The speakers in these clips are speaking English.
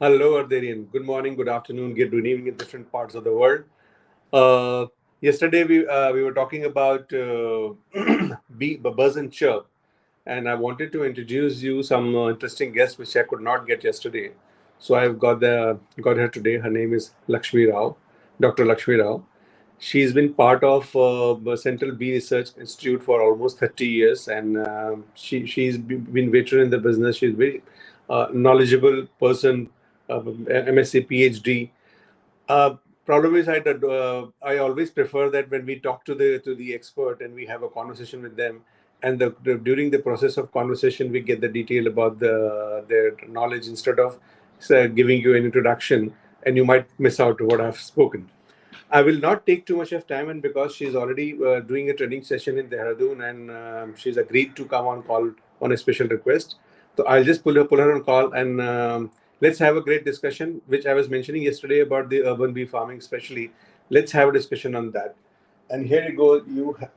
Hello, Arderian. Good morning, good afternoon, good evening in different parts of the world. Uh, Yesterday we were talking about buzz and chirp, and I wanted to introduce you some interesting guests which I could not get yesterday. So I've got her today. Her name is Lakshmi Rao, Dr. Lakshmi Rao. She's been part of the Central Bee Research Institute for almost 30 years, and she's been veteran in the business. She's very knowledgeable person, MSc, PhD. Uh, Problem is, I always prefer that when we talk to the expert and we have a conversation with them, and during the process of conversation we get the detail about their knowledge instead of giving you an introduction, and you might miss out what I've spoken. I will not take too much of time, and because she's already doing a training session in Dehradun, and she's agreed to come on call on a special request. So I'll just pull her on call, and let's have a great discussion, which I was mentioning yesterday about the urban bee farming, especially. Let's have a discussion on that. And here you go.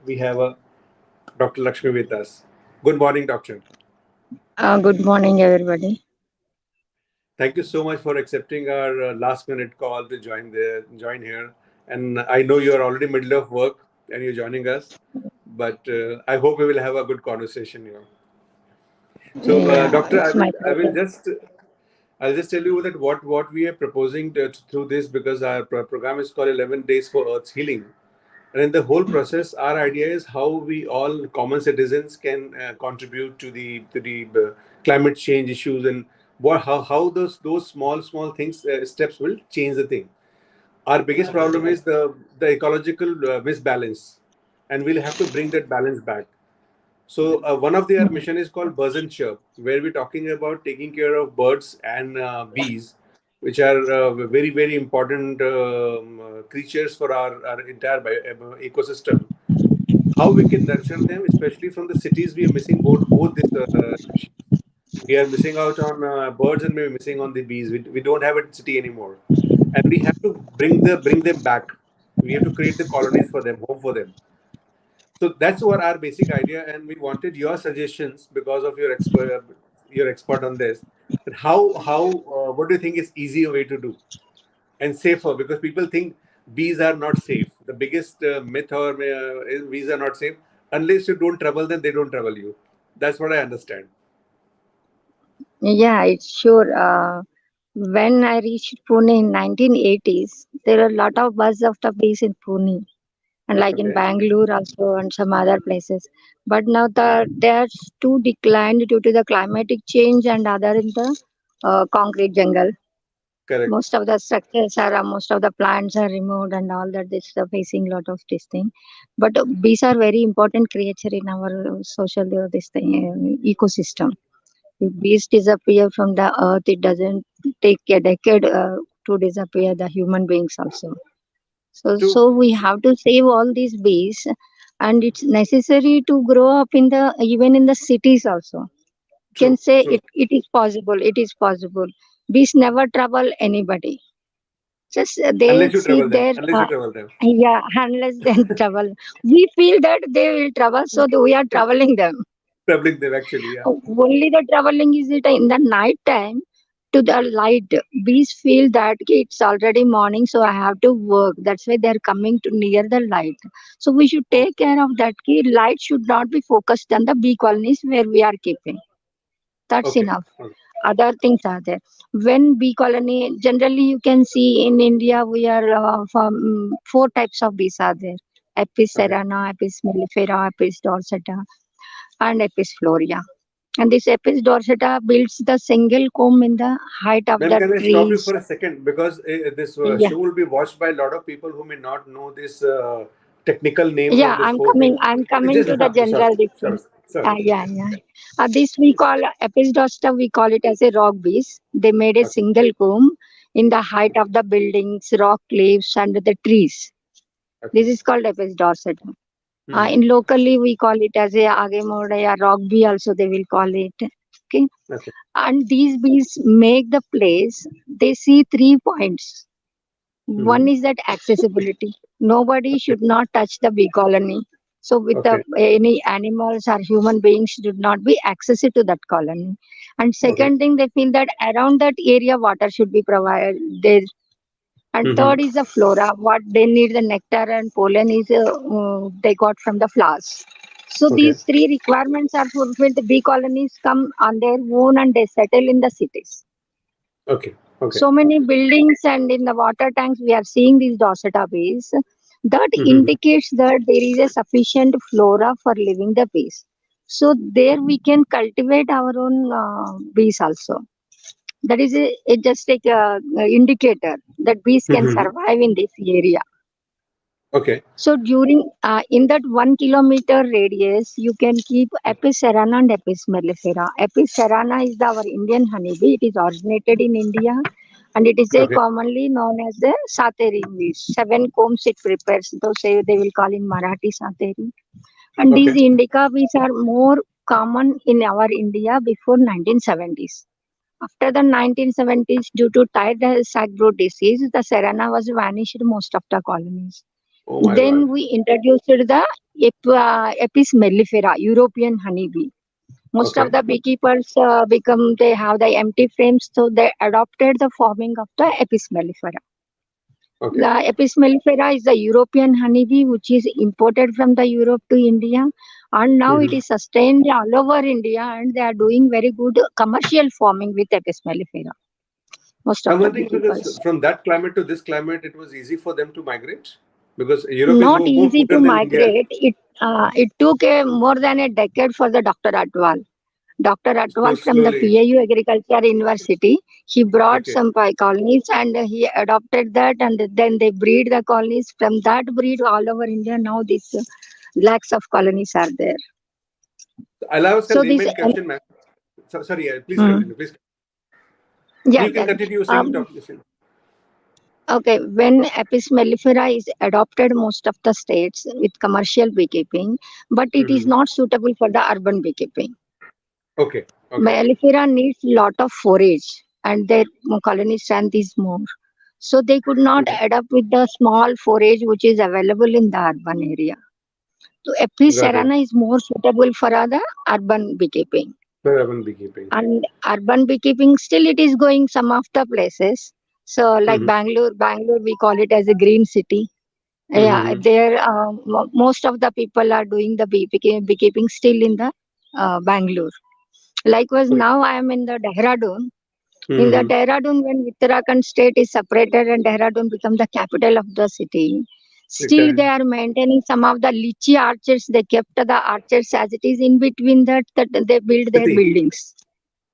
We have a Dr. Lakshmi with us. Good morning, doctor. Good morning, everybody. Thank you so much for accepting our last minute call to join here. And I know you're already middle of work and you're joining us, but I hope we will have a good conversation here. So, Yeah, doctor, it's my pleasure. I'll just tell you that what we are proposing through this, because our program is called 11 Days for Earth's Healing. And in the whole process, our idea is how we all common citizens can contribute to the climate change issues, and how those small things steps will change the thing. Our biggest problem is the ecological misbalance, and we'll have to bring that balance back. So one of their mission is called Buzz and Chirp, where we're talking about taking care of birds and bees, which are very important creatures for our entire ecosystem. How we can nurture them, especially from the cities, we are missing both this species. We are missing out on birds, and we're missing on the bees. We don't have a city anymore, and we have to bring them back. We have to create the colonies for them, home for them. So that's what our basic idea, and we wanted your suggestions because of your expert on this. That how what do you think is easier way to do and safer? Because people think bees are not safe. The biggest myth or is bees are not safe unless you don't trouble them. They don't trouble you. That's what I understand. Yeah, it's sure. When I reached Pune in 1980s, there are a lot of buzz of the bees in Pune, and like in Okay. Bangalore also and some other places. But now they are too declined due to the climatic change and other in the concrete jungle. Correct. Most of the structures are, most of the plants are removed and all that. This facing lot of this thing. But bees are very important creature in our social this thing ecosystem. If bees disappear from the earth, it doesn't take a decade to disappear the human beings also. So To we have to save all these bees, and it's necessary to grow up in the even in the cities also. Can true, say true. it is possible. It is possible. Bees never trouble anybody. Just they Unless you sit trouble them. there. Unless you trouble them. Yeah, unless they trouble. We feel that they will trouble, so we are troubling them. Troubling them actually. Yeah. Only the traveling is it in the night time to the light. Bees feel that "Okay, it's already morning, so I have to work. That's why they're coming to near the light. So we should take Okay. care of that. Key light should not be focused on the bee colonies where we are keeping. That's Okay. enough. Okay. Other things are there. When bee colony, generally you can see in India we are from four types of bees are there: Apis Okay. cerana, Apis mellifera, Apis dorsata, and Apis florea. And this Apis dorsata builds the single comb in the height of Ma'am, the can I stop you trees. for a second? Because this Yeah, show will be watched by a lot of people who may not know this technical names yeah. of this four names. I'm It's coming just to the sorry, general sorry, difference. sorry. Yeah, yeah. This we call Apis dorsata. We call it as a rock bees. They made a Okay. single comb in the height of the buildings, rock cliffs, and the trees. This Okay. is called Apis dorsata. Mm-hmm. In locally we call it as a agemode, a rock bee. Also they will call it. Okay, Okay. and these bees make the place. They see 3 points. Mm-hmm. One is that accessibility. Nobody Okay. should not touch the bee colony. So with the Okay. any animals or human beings should not be accessible to that colony. And Okay. second thing, they feel that around that area water should be provided there. And Mm-hmm. third is the flora. What they need, the nectar and pollen is they got from the flowers. So Okay. these three requirements are fulfilled. The bee colonies come on their own and they settle in the cities. Okay. Okay. So many buildings and in the water tanks we are seeing these Dorsetto bees. That Mm-hmm. indicates that there is a sufficient flora for living the bees. So there we can cultivate our own bees also. That is just like a indicator that bees can Mm-hmm. survive in this area. Okay. So during in that 1 kilometer radius, you can keep Apis cerana and Apis mellifera. Apis cerana is our Indian honeybee. It is originated in India, and it is a Okay. commonly known as the sateri bee. 7 combs it prepares. Those say they will call in Marathi sateri. And these Okay. indica bees are more common in our India before 1970s. After the 1970s, due to tired sac brood disease, the serana was vanished most of the colonies. Oh my God. Then we introduced the Apis mellifera, European honeybee. Most of Okay. the beekeepers they have the empty frames, so they adopted the forming of the Apis mellifera. Okay. The Apis mellifera is the European honeybee which is imported from the Europe to India, and now it Mm-hmm. is sustained all over India, and they are doing very good commercial farming with Apis mellifera. Most of I'm the wondering because beekeepers. from that climate to this climate, it was easy for them to migrate because Europe is Not more easy cooler to than India. migrate. It took more than a decade for the Dr. Atwal. Dr. So Atwal from the slowly. PAU Agriculture University, he brought Okay. some pie colonies and he adopted that, and then they breed the colonies. From that breed all over India, now these lakhs of colonies are there. I'll ask a So this, layman question, ma'am. Sorry, please mm, continue. Please. yeah, You can yeah. continue saying Um, topic. okay, when Apis mellifera is adopted most of the states with commercial beekeeping, but it is Mm-hmm. not suitable for the urban beekeeping. Okay. Okay. Mellifera needs lot of forage and their colony strength is more. So they could not Okay. adapt with the small forage which is available in the urban area. So Apis Got it. cerana is more suitable for the urban beekeeping. For urban beekeeping. And urban beekeeping still it is going some of the places. So like Mm-hmm. Bangalore we call it as a green city. Yeah, Mm-hmm. there most of the people are doing the beekeeping still in the Bangalore. Likewise, Okay. now I am in the Dehradun. In the Mm-hmm. Dehradun, when Uttarakhand state is separated and Dehradun become the capital of the city, still Okay. they are maintaining some of the lychee orchards. They kept the orchards as it is. In between that they build their City. buildings.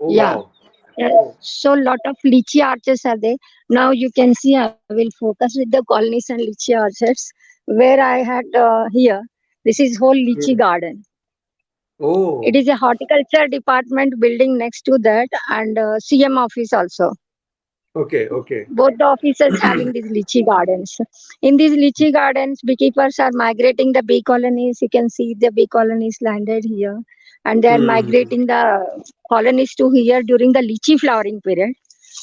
Oh Yeah. wow. Uh, Oh. so lot of lychee orchards are there. Now you can see I will focus with the colonies and lychee orchards where I had here. This is whole lychee Mm. garden. It Oh. is a horticulture department building next to that and CM office also. Okay. Okay. Both the offices having these lychee gardens. In these lychee gardens, beekeepers are migrating the bee colonies. You can see the bee colonies landed here, and they are Mm-hmm. migrating the colonies to here during the lychee flowering period,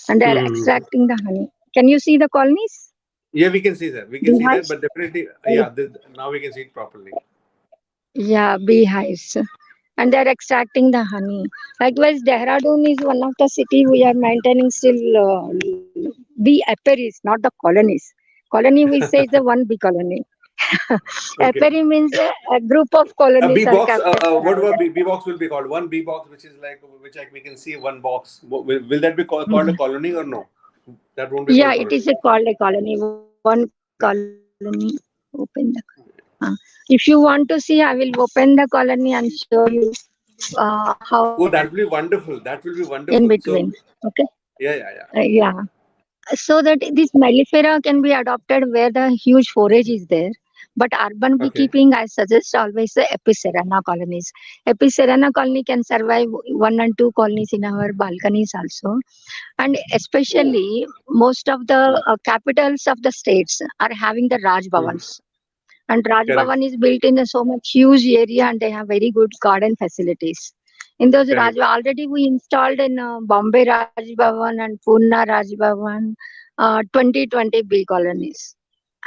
and they are Mm-hmm. extracting the honey. Can you see the colonies? Yeah, we can see that. We can see that, Beehives. but definitely, Uh, yeah. Now we can see it properly. Yeah, beehives. And they are extracting the honey. Likewise, Dehradun is one of the city we are maintaining still bee apiaries, not the colonies. Colony we say is the one bee colony. Okay. Apiary means a group of A colonies bee are box. kept What aside. about bee box will be called? One bee box, which is like which like we can see one box. Will that be called a Mhm. colony or no? That won't be Yeah, called it is colony. called a colony. One colony. Open the. If you want to see, I will open the colony and show you how it is Oh, that will be in wonderful. That will be between. wonderful. Okay. So yeah, yeah, yeah. Yeah. So that this mellifera can be adopted where the huge forage is there. But urban Okay. beekeeping, I suggest always the episerana colonies. Episerana colony can survive 1 and 2 colonies in our balconies also. And Oh. especially most of the capitals of the states are having the Raj Mm-hmm. Bhavans. And Raj Correct. Bhavan is built in a so much huge area and they have very good garden facilities. In those Raj Correct. already we installed in Bombay Raj Bhavan and Pune Raj Bhavan 2020 bee colonies.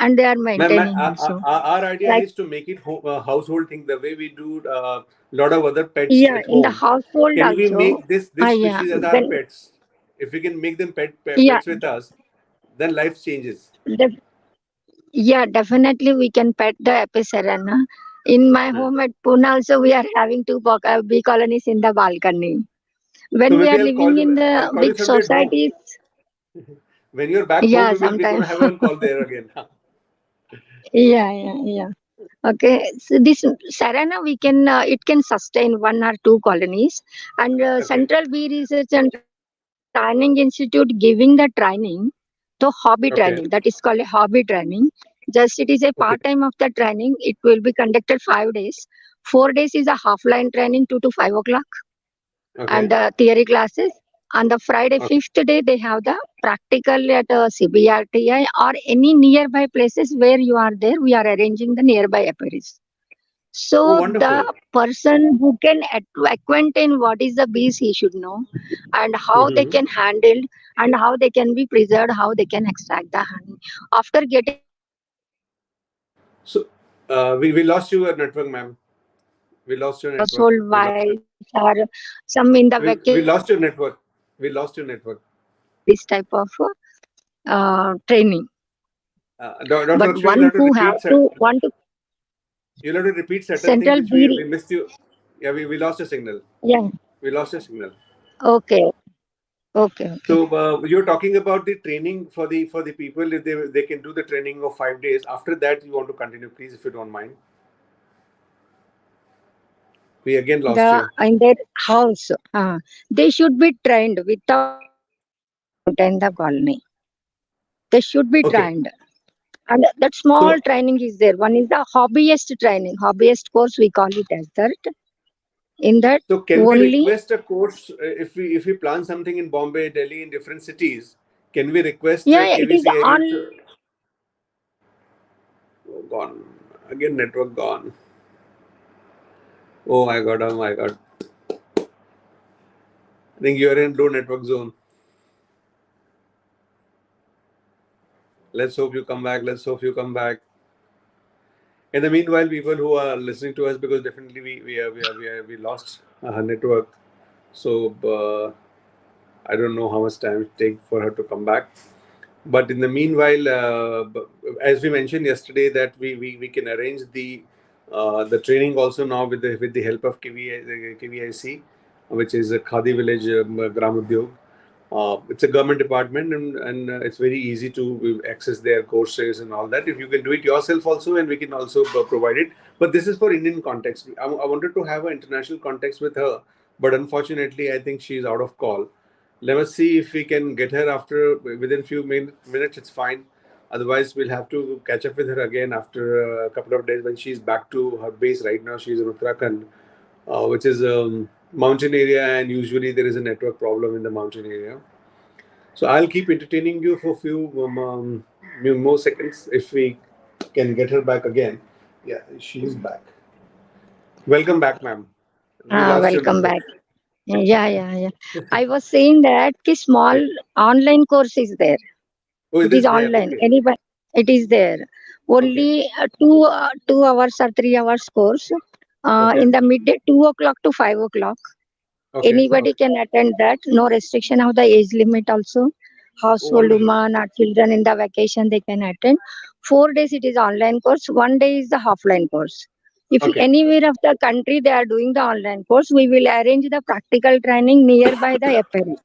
and they are Ma'am, maintaining also. our idea Like is to make it household thing the way we do a lot of other pets yeah, at in the home. household Can we also. make this Yeah, species as our when pets? If we can make them yeah, pets with us, then life changes. def- yeah, definitely we can pet the Epicerana. In my Hmm. home at Pune also, we are having two bee colonies in the balcony. So When we maybe are living in I'll the call you big someday at home. societies, When you're back home, yeah, we're sometime. gonna have a call there again. Yeah, yeah, yeah. Okay, so this Sarana we can it can sustain one or two colonies, and Okay. Central Bee Research and Training Institute giving the training, the hobby training that is Okay. called a hobby training. Just it is a part Okay. time of the training. It will be conducted 5 days. 4 days is a half line training, 2 to 5 o'clock, and Okay. theory classes. On the Friday, Okay. fifth day, they have the practical at CBRTI or any nearby places where you are there. We are arranging the nearby apiaries. Oh, So the wonderful. person who can acquaint in what is the bees, he should know, and how they Hmm. can handle, and how they can be preserved, how they can extract the honey. After getting the training, So, we lost your network, ma'am. We lost your network. household We lost it. wives or some in the We vacation, lost your network. We lost your network. this type of training. Dr. But Lakshmi, one who have to want to you'll have to repeat certain things central which we bee, missed you. Yeah, we lost your signal. yeah, We lost your signal. okay, okay, okay. So you're talking about the training for the people if they can do the training of 5 days. After that, you want to continue, please, if you don't mind. We again lost The you. in their house, they should be trained without anything. They can maintain the colony. They should be Okay. trained. And that small So training is there. One is the hobbyist training. Hobbyist course we call it as that. In that so can we only, request a course if we plan something in Bombay, Delhi, in different cities? Can we request yeah, yeah, it is KVCIL on. to oh, gone again? Network gone. Oh my god! Oh my god! I think you are in low network zone. Let's hope you come back. Let's hope you come back. In the meanwhile, people who are listening to us, because definitely we lost her network. So I don't know how much time it take for her to come back. But in the meanwhile, as we mentioned yesterday, that we can arrange the training also now with the help of KVIC, which is a Khadi Village Gram Udyog. It's a government department, and it's very easy to access their courses and all that. If you can do it yourself also, and we can also provide it. But this is for Indian context. I wanted to have an international context with her, but unfortunately, I think she's out of call. Let us see if we can get her after within few minutes. It's fine. Otherwise, we'll have to catch up with her again after a couple of days when she's back to her base. Right now, she's in Uttarakhand, which is a mountain area, and usually there is a network problem in the mountain area. So I'll keep entertaining you for a few more seconds if we can get her back again. Yeah, she's back. Welcome back, ma'am. We lost your Welcome network. back. Yeah, yeah, yeah. I was saying that the small Yeah. online course is there. Oh, It it is is there. online. Okay. Anybody, it is there. Okay. Only 2 hours or 3 hours course. Okay. In the midday, 2 o'clock to 5 o'clock. Okay. Anybody Okay. can attend that. No restriction of the age limit also. Oh, Household wonderful. woman or children in the vacation they can attend. 4 days it is online course. One day is the offline course. If Okay. anywhere of the country they are doing the online course, we will arrange the practical training nearby the apiary.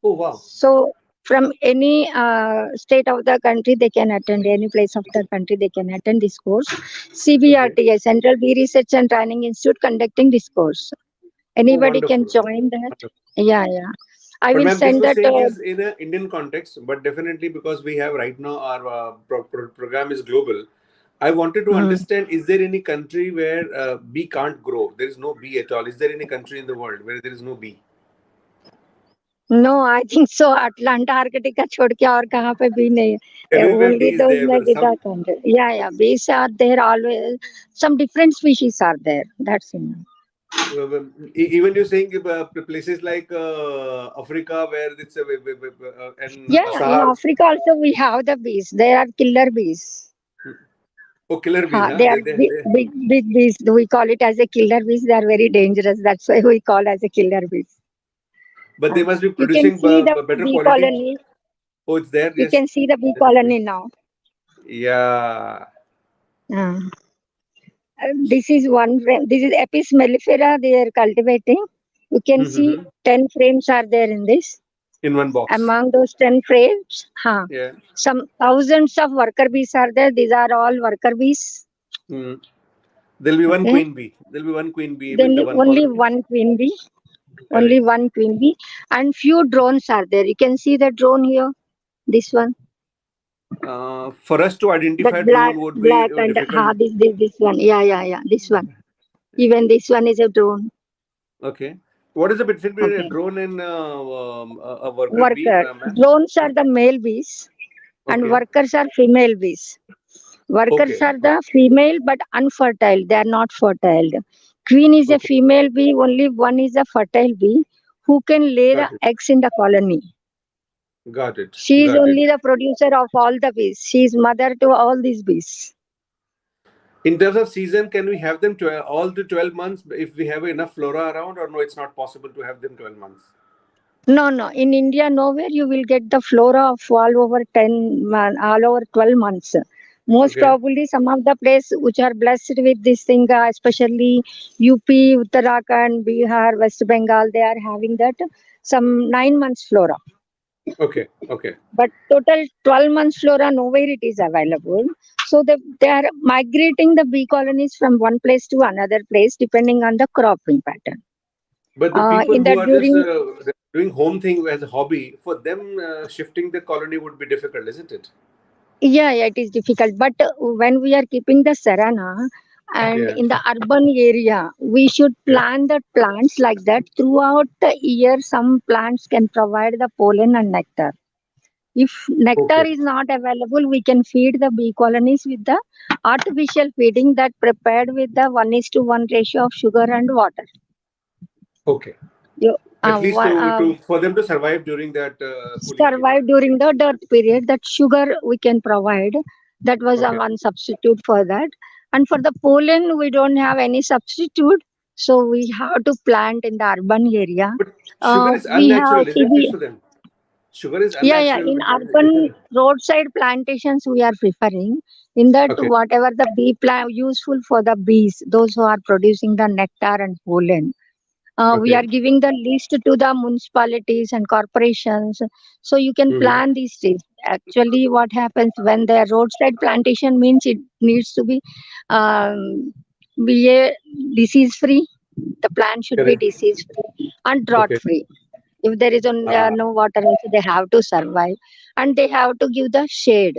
Oh, wow. So from any state of the country they can attend. Any place of the country they can attend this course. Okay. CBRTI, Central Bee Research and Training Institute, conducting this course. Oh, Anybody can wonderful. join that. Wonderful. Yeah, yeah. I But will ma'am, this send was that. saying is in an Indian context, but definitely because we have right now our program is global. I wanted to Hmm. understand: is there any country where bee can't grow? There is no bee at all. Is there any country in the world where there is no bee? No, I think so. Atlanta, Arctica छोड़ के और कहाँ पे भी नहीं है. Everywhere Only bee is those there, but Megiddo some country. Yeah, yeah. Bees are there always. Some different species are there. That's enough. Even you're saying places like Africa where it's and Yeah, yeah. In Sahara. Africa also we have the bees. There are killer bees. Oh, killer bees, huh? They are big bees. We call it as a killer bees. They are very dangerous. That's why we call as a killer bees. But they must be You can producing see the better bee quality. colony. Oh, it's there. You Yes. can see the bee That is good. colony now. Yeah. Uh, this is one frame. This is Apis mellifera. They are cultivating. You can see Mm-hmm. 10 frames are there in this. In one box. Among those 10 frames, Yeah. some thousands of worker bees are there. These are all worker bees. Mm. There'll be one Okay. queen bee. There'll be one queen bee with Then the one only colony. one queen bee. Only Correct. one queen bee. And few drones are there. You can see the drone here. This one. For us to That identify black, drone would be black and difficult. this one. Yeah, yeah, yeah. This one. Even this one is a drone. Okay. What is the difference between a Okay. drone and a worker bee, Worker. ma'am? Drones are the male bees and Okay. workers are female bees. Workers Okay. are the female but unfertile. They are not fertile. Queen is a Okay. female bee. Only one is a fertile bee who can lay the Got it. eggs in the colony. Got it. She is Got it. only the producer of all the bees. She is mother to all these bees. In terms of season, can we have them all the 12 months if we have enough flora around, or no, it's not possible to have them 12 months? No, no. In India, nowhere you will get the flora of all over all over 12 months. Most Okay. probably, some of the places which are blessed with this thing, especially UP, Uttarakhand, Bihar, West Bengal, they are having that some 9 months flora. Okay. Okay. But total 12 months flora, nowhere it is available. So they are migrating the bee colonies from one place to another place depending on the cropping pattern. But the people In who that are just during doing home thing as a hobby, for them shifting the colony would be difficult, isn't it? Yeah, yeah, it is difficult. But when we are keeping the sarana and Yeah. in the urban area, we should Yeah. plant the plants like that throughout the year. Some plants can provide the pollen and nectar. If nectar Okay. is not available, we can feed the bee colonies with the artificial feeding that prepared with the 1:1 ratio of sugar and water. Okay. You, At least one, to for them to survive during that cooling period. survive during the dirt period. That sugar we can provide. That was a Okay. one substitute for that. And for the pollen, we don't have any substitute. So we have to plant in the urban area. But sugar is We have unnatural, isn't it, CB. for them? Sugar is Yeah, yeah. unnatural. In urban roadside plantations, we are preferring in that Okay. whatever the bee plant useful for the bees, those who are producing the nectar and pollen. We are Okay. giving the list to the municipalities and corporations, so you can Hmm. plan these trees. Actually, what happens when the roadside plantation means it needs to be a disease free. The plant should be Correct. disease free and drought Okay. free. If there is Ah, no water, also they have to survive, and they have to give the shade,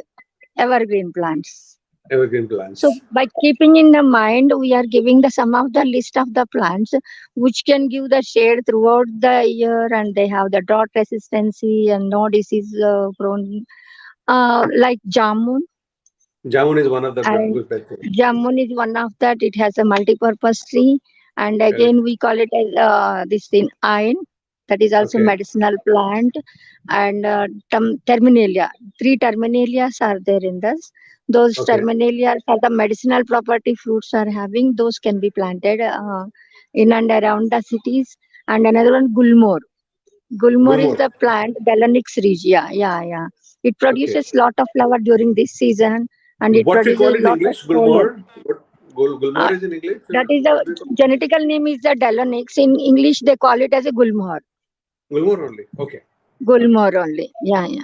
evergreen plants. evergreen So plants. by keeping in the mind, we are giving the some of the list of the plants which can give the shade throughout the year, and they have the drought resistancy and no disease prone, like jamun. Jamun is one of the And good best thing. jamun is one of that. It has a multi-purpose tree, and Correct. again we call it as this thing iron. That is also Okay. medicinal plant, and terminalia. Three terminalias are there in this. Those Okay. terminalias are the medicinal property fruits are having. Those can be planted in and around the cities. And another one, gulmore. Gulmore is Gulmore. the plant Galanix regia. Yeah, yeah. It Okay. produces lot of flower during this season, and it What we call produces in lot of English, pollen. Gulmore. What Gulmore Uh, is in English? that is the What we call? genetical name is the Galanix. In English, they call it as a Gulmore. Gulmore only. Okay. Gulmore only. Yeah, yeah.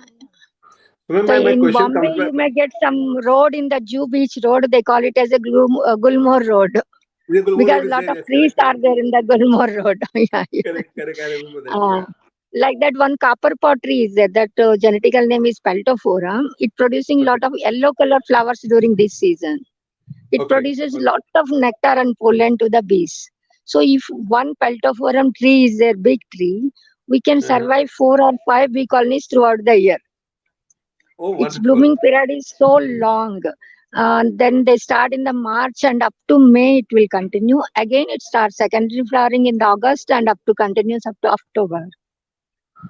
So So my in question Bombay, comes back. you may get some road in the Jew Beach Road. They call it as a Gulmore Road The Gulmore because Road is lot there. of Yes, trees correct, are correct. there in the Gulmore Road. Yeah, yeah. Correct, correct. I remember that. Uh, Yeah. like that one copper pot tree is there. That genetical name is Peltophora. It producing Okay. lot of yellow color flowers during this season. It Okay. produces Okay. lot of nectar and pollen to the bees. So if one Peltophorum tree is a big tree, we can Uh-huh. survive 4 or 5 bee colonies throughout the year. Oh, Its wonderful. blooming period is so long. Then they start in the March and up to May it will continue. Again it starts secondary flowering in the August and up to continues up to October.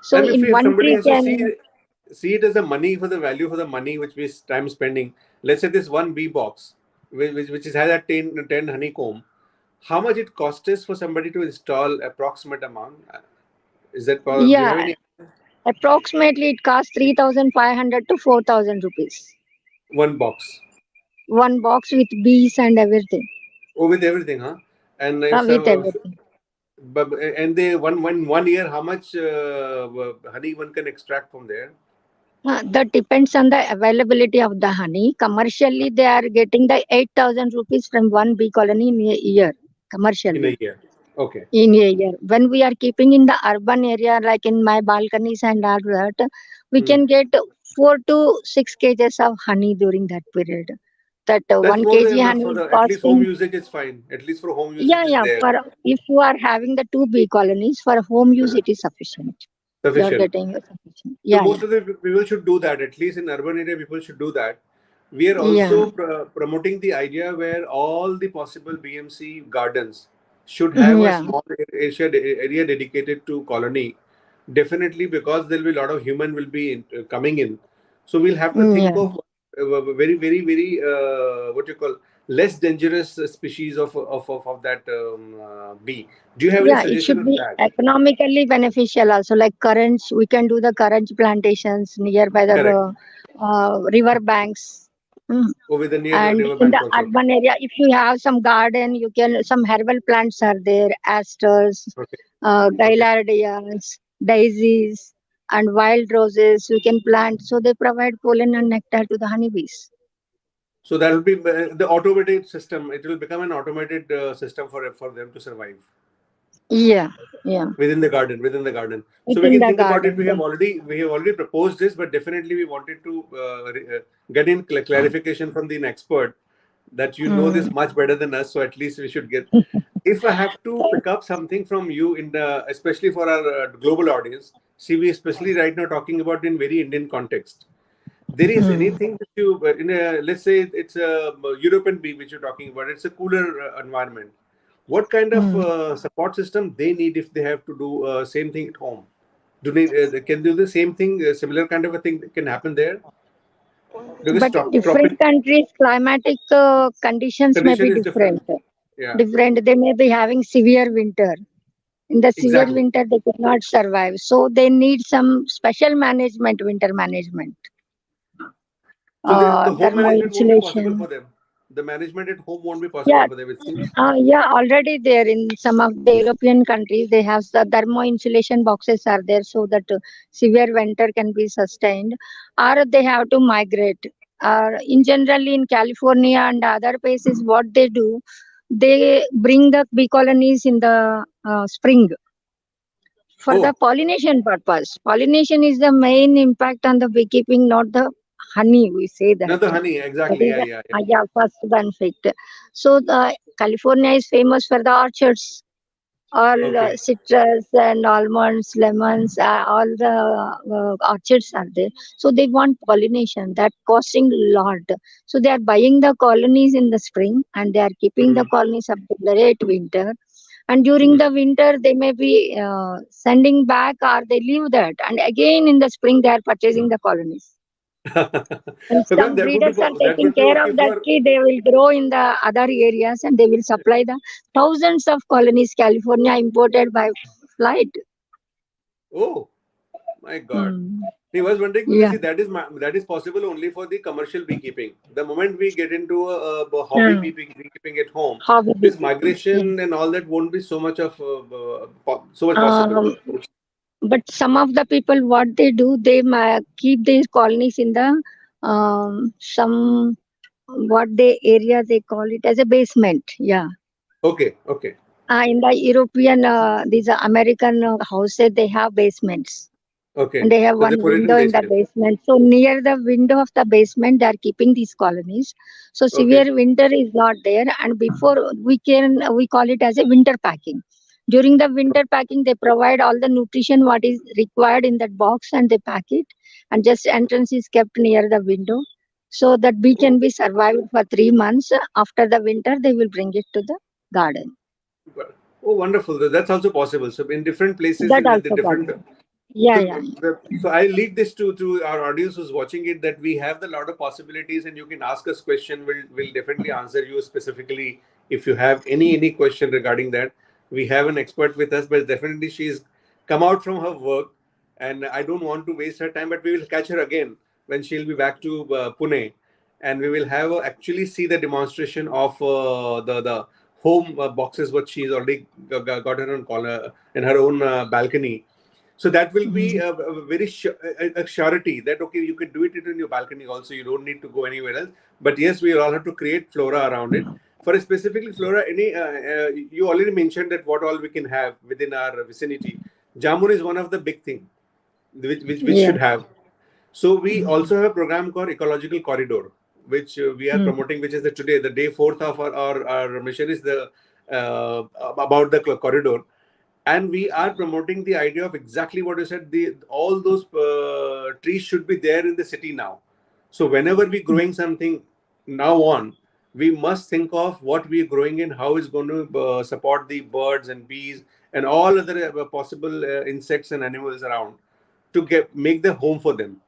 So And in if one somebody tree has to can, see it as a money for the value for the money which we time spending. Let's say this one bee box, which has a 10 honeycomb. How much it costs us for somebody to install approximate amount? Is that do you have yeah, any approximately it costs 3,500 to 4,000 rupees. one box? One box with bees and everything. Oh, with everything, huh? And if With some, everything. but and they one year, how much honey one can extract from there That depends on the availability of the honey. Commercially, they are getting the 8,000 rupees from one bee colony in a year. in a Commercially, year? Okay. in a year. When we are keeping in the urban area, like in my balconies and all that, we Hmm. can get 4 to 6 kgs of honey during that period. That That's 1 more than kg enough honey for is the at least home costing. usage is fine. At least for home usage Yeah, is yeah. there. For if you are having the two bee colonies for home use, Uh, it is sufficient. You are Sufficient. getting sufficient. So Yeah, most yeah, of the people should do that. At least in urban area, people should do that. We are yeah. also promoting the idea where all the possible BMC gardens should have a Yeah. small area dedicated to colony. Definitely, because there will be a lot of human will be coming in. So we'll have to think Yeah. of very what you call less dangerous species of that bee. Do you have any Yeah, it suggestion should on be that? economically beneficial also. Like currants, we can do the currant plantations nearby the Correct. river banks. Mm. Over the near And river in banks the also. urban area, if you have some garden, you can some herbal plants are there, asters, Okay. Okay. gaillardias, daisies, and wild roses. You can plant, so they provide pollen and nectar to the honeybees. So that will be the automated system. It will become an automated system for them to survive Yeah, yeah, within the garden. Within the garden. So we within can the think about it. garden. We have already proposed this, but definitely we wanted to get in clarification from the expert that you know this Mm. much better than us. So at least we should get. If I have to pick up something from you in the especially for our global audience, see, we especially right now talking about in very Indian context. There is Mm. anything that you in a, let's say it's a European bee which you're talking about, it's a cooler environment. What kind of Mm. support system they need if they have to do same thing at home? Do they can do the same thing, similar kind of a thing that can happen there? Because But in different tropic countries, climatic conditions may condition be is different. different. Yeah, Different. They may be having severe winter. In the severe exactly. winter, they could not survive. So they need some special management, winter management, So the home thermo management won't be possible insulation. for them. The management at home won't be Yeah, possible for them, it seems. yeah. Already there in some of the European countries, they have the thermo insulation boxes are there so that severe winter can be sustained, or they have to migrate. In generally in California and other places, what they do, they bring the bee colonies in the spring for the Oh, pollination purpose. Pollination is the main impact on the beekeeping, not the honey. We say that. not the honey. That Exactly. is Yeah, the yeah, yeah. yeah, first benefit. So the California is famous for the orchards, all Okay. citrus and almonds, lemons, all the orchards are there. So they want pollination. That costing lot. So they are buying the colonies in the spring and they are keeping the Mhm. colonies up to the late winter, and during the winter they may be sending back or they leave that, and again in the spring they are purchasing the colonies, and So, ma'am, some breeders are that taking would be care okay of that for. tree. They will grow in the other areas and they will supply the thousands of colonies California imported by flight. Oh my God! Hmm. He was wondering because Yeah. see that is possible only for the commercial beekeeping. The moment we get into a hobby Hmm. beekeeping at home, Hobby this beekeeping. Yeah. migration and all that won't be so much of so much possible. um, but some of the people what they do, they keep these colonies in the some what they area they call it as a basement. Yeah. Okay, okay, In the European, these American houses, they have basements and okay. they have So they one put it in window in the basement. basement. So near the window of the basement, they are keeping these colonies. So Okay. severe winter is not there, and before we call it as a winter packing. During the winter packing, they provide all the nutrition what is required in that box, and they pack it. And just entrance is kept near the window. so that bee Oh, can be survived for 3 months. After the winter, they will bring it to the garden. oh, wonderful. That's also possible. So in different places That with the also different. possible. Yeah, So, yeah, so I lead this to our audience who's watching it, that we have a lot of possibilities, and you can ask us question. We'll definitely answer you specifically if you have any question regarding that. We have an expert with us, but definitely she's come out from her work, and I don't want to waste her time. But we will catch her again when she'll be back to Pune, and we will have actually see the demonstration of the home boxes what she's already got her own corner in her own balcony. So that will be Mhm. a very a surety that okay, you can do it in your balcony also. You don't need to go anywhere else. But yes, we all have to create flora around it. For specifically flora, you already mentioned that what all we can have within our vicinity. Jamun is one of the big thing which Yeah. should have. So we Mhm. also have a program called Ecological Corridor, which we are Mhm. promoting, which is the today, the day fourth of our mission is the about the corridor, and we are promoting the idea of exactly what you said. The all those trees should be there in the city now. So whenever we growing something now on, we must think of what we are growing in, how it's going to support the birds and bees and all other possible insects and animals around to get make the home for them.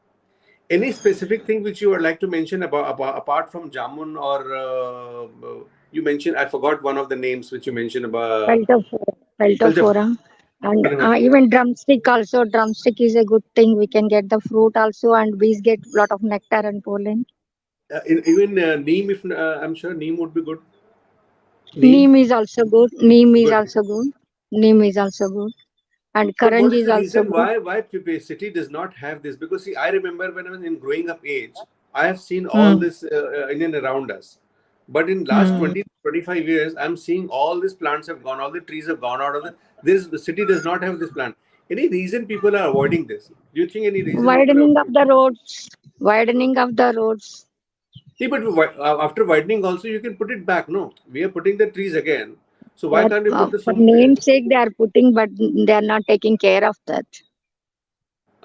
Any specific thing which you would like to mention about apart from jamun, or you mentioned, I forgot one of the names which you mentioned about Peltophora. culture. Peltophora. And even drumstick also. Drumstick is a good thing. We can get the fruit also, and bees get lot of nectar and pollen. Even neem, if I'm sure neem would be good. Neem, Neem is also good. Neem is good. also good. Neem is also good. And But what Karanj is is the also reason good. why city does not have this? Because see, I remember when I was in growing up age, I have seen all Hmm. this in and around us. But in last Hmm. 20 to 25 years, I'm seeing all these plants have gone, all the trees have gone out of the. The city does not have this plant. Any reason people are avoiding this? Do you think any reason people are Widening of avoiding? the roads. Widening of the roads. Yeah, but after widening also you can put it back. No, we are putting the trees again. So why That can't we put the for some? namesake they are putting, but they are not taking care of that.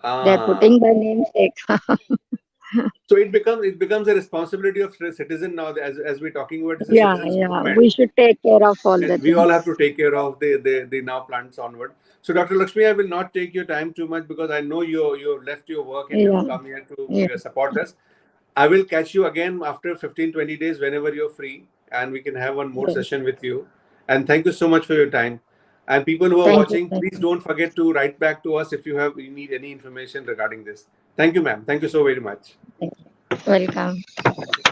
They are Ah, putting by namesake. so it becomes a responsibility of the citizen now. As we're talking about, it's a Yeah, citizens yeah. movement, We should take care of all the and we all have to things. take care of the now plants onward. So, Dr. Lakshmi, I will not take your time too much because I know you've left your work and Yeah, you've come here to yeah. support us. I will catch you again after 15-20 days whenever you're free, and we can have one more Yes. session with you. And thank you so much for your time. And people who are Thank you. watching, Thank please you. don't forget to write back to us if you need any information regarding this. Thank you, ma'am. Thank you so very much. Thank you. Welcome. Thank you.